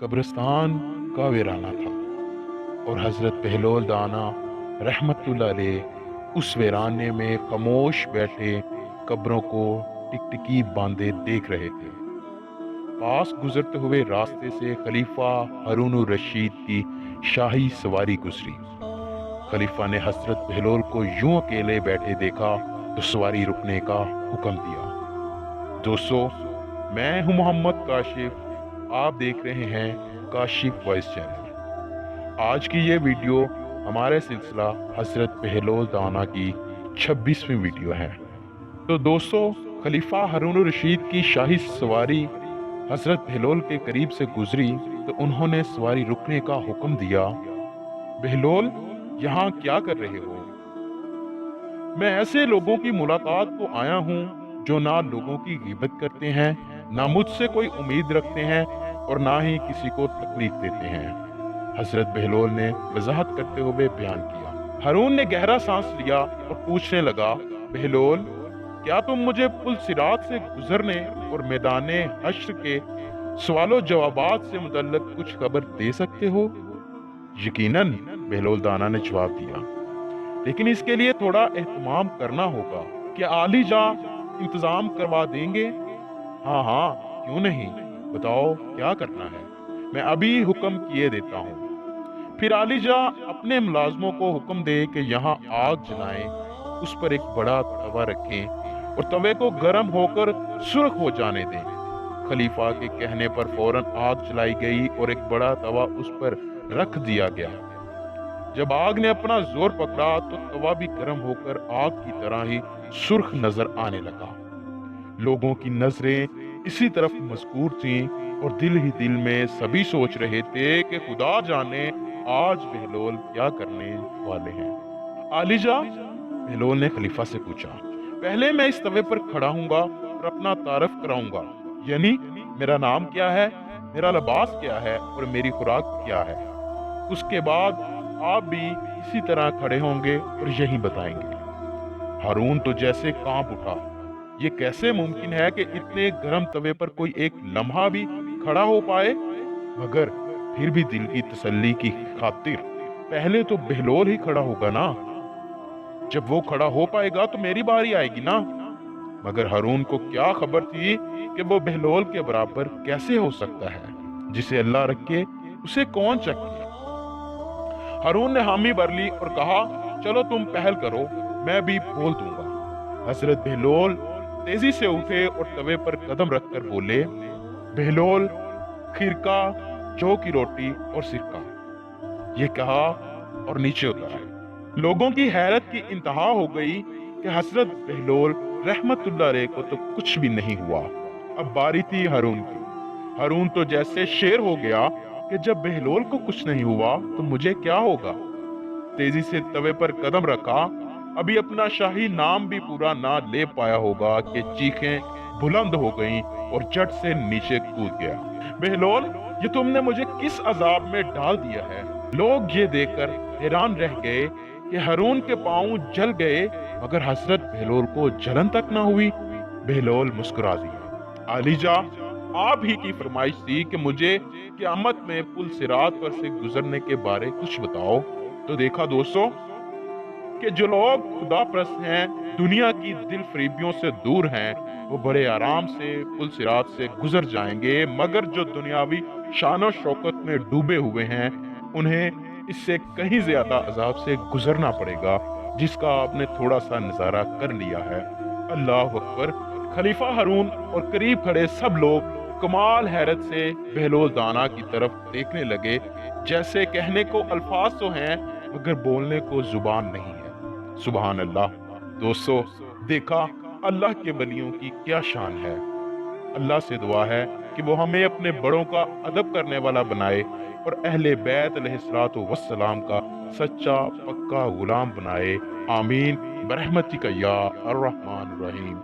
कब्रिस्तान का वीराना था और हजरत बहलोल दाना रहमतुल्लाह अलैह उस वीराने में खामोश बैठे कब्रों को टिकटिकी बांधे देख रहे थे। पास गुजरते हुए रास्ते से खलीफा हारून रशीद की शाही सवारी गुजरी। खलीफा ने हजरत बहलोल को यूं अकेले बैठे देखा तो सवारी रुकने का हुक्म दिया। दोस्तों, मैं हूं मोहम्मद काशिफ, आप देख रहे हैं काशिफ वॉइस चैनल। आज की ये वीडियो हमारे सिलसिला हजरत बहलोल दाना की 26वीं वीडियो है। तो दोस्तों, खलीफा हारून रशीद की शाही सवारी हजरत बहलोल के करीब से गुजरी तो उन्होंने सवारी रुकने का हुक्म दिया। बहलोल, यहाँ क्या कर रहे हो? मैं ऐसे लोगों की मुलाकात को आया हूँ जो ना लोगों की गिबत करते हैं, ना मुझसे कोई उम्मीद रखते हैं और ना ही किसी को तकलीफ देते हैं। हजरत बहलोल ने वजाहत करते हुए बयान किया। हारून ने गहरा सांस लिया और पूछने लगा, बहलोल, क्या तुम मुझे पुल सिरात से गुजरने और मैदाने हश्र के सवालों जवाबात से मुतल्लिक कुछ खबर दे सकते हो? यकीनन, बहलोल दाना ने जवाब दिया, लेकिन इसके लिए थोड़ा एहतमाम करना होगा। क्या आली जा इंतजाम करवा देंगे? हाँ हाँ, क्यों नहीं, बताओ क्या करना है, मैं अभी हुक्म किए देता हूँ। फिर आली जा अपने मुलाजमों को हुक्म दे कि यहाँ आग जलाएं, उस पर एक बड़ा तवा रखें और तवे को गर्म होकर सुर्ख हो जाने दें। खलीफा के कहने पर फौरन आग जलाई गई और एक बड़ा तवा उस पर रख दिया गया। जब आग ने अपना जोर पकड़ा तो तवा भी गर्म होकर आग की तरह ही सुर्ख नजर आने लगा। लोगों की नजरें इसी तरफ मजबूर थीं और दिल ही दिल में सभी सोच रहे थे कि खुदा जाने आज बहलोल क्या करने वाले हैं। आलिजा, बहलोल ने खलीफा से पूछा, पहले मैं इस तवे पर खड़ा हूंगा और अपना तारफ कराऊंगा, यानी मेरा नाम क्या है, मेरा लिबास क्या है और मेरी खुराक क्या है। उसके बाद आप भी इसी तरह खड़े होंगे और यही बताएंगे। हारून तो जैसे कांप उठा। ये कैसे मुमकिन है कि इतने गर्म तवे पर कोई एक लम्हा भी खड़ा हो पाए? मगर फिर भी दिल की तसल्ली की खातिर पहले तो बहलोल ही खड़ा होगा ना। जब वो खड़ा हो पाएगा तो मेरी बारी आएगी ना। मगर हारून को क्या खबर थी कि वो बहलोल के बराबर कैसे हो सकता है। जिसे अल्लाह रखे उसे कौन चखे। हारून ने हामी भर ली और कहा, चलो तुम पहल करो, मैं भी बोल दूंगा। हजरत बहलोल तेजी से उठे और तवे पर कदम रखकर बोले, बहलोल, खिरका, जौ की रोटी और सिरका। ये कहा और नीचे उतर आए। लोगों की हैरत की इंतहा हो गई कि हजरत बहलोल रहमतुल्लाह अलैह को तो कुछ भी नहीं हुआ। अब बारी थी हारून की। हारून तो जैसे शेर हो गया कि जब बहलोल को कुछ नहीं हुआ तो मुझे क्या होगा। तेजी से तवे पर कदम रखा। अभी अपना शाही नाम भी पूरा ना ले पाया होगा कि चीखें बुलंद हो गईं और झट से नीचे कूद गया। बहलोल, ये तुमने मुझे किस अजाब में डाल दिया है। लोग ये देखकर हैरान रह गए कि हारून के पांव जल गए मगर हजरत बहलोल को जलन तक ना हुई। बहलोल मुस्कुरा दिया। आलिजा, आप ही की फरमाइश थी कि मुझे क़यामत में पुल सिरात पर से गुजरने के बारे कुछ बताओ। तो देखा दोस्तों कि जो लोग खुदा परस्त हैं, दुनिया की दिल फरीबियों से दूर हैं, वो बड़े आराम से पुल सिरात से गुजर जाएंगे। मगर जो दुनियावी शान और शौकत में डूबे हुए हैं, उन्हें इससे कहीं ज्यादा अजाब से गुजरना पड़ेगा, जिसका आपने थोड़ा सा नजारा कर लिया है। अल्लाह अकबर। खलीफा हारून और करीब खड़े सब लोग कमाल हैरत से बहलोल दाना की तरफ देखने लगे, जैसे कहने को अल्फाज तो हैं मगर बोलने को जुबान नहीं है। सुभान अल्लाह। दोस्तों, देखा अल्लाह के वलियों की क्या शान है। अल्लाह से दुआ है कि वो हमें अपने बड़ों का अदब करने वाला बनाए और अहले बैत अलैहिस्सलातु वस्सलाम का सच्चा पक्का गुलाम बनाए। आमीन बरहमतिका या अर्रहमान रहीम।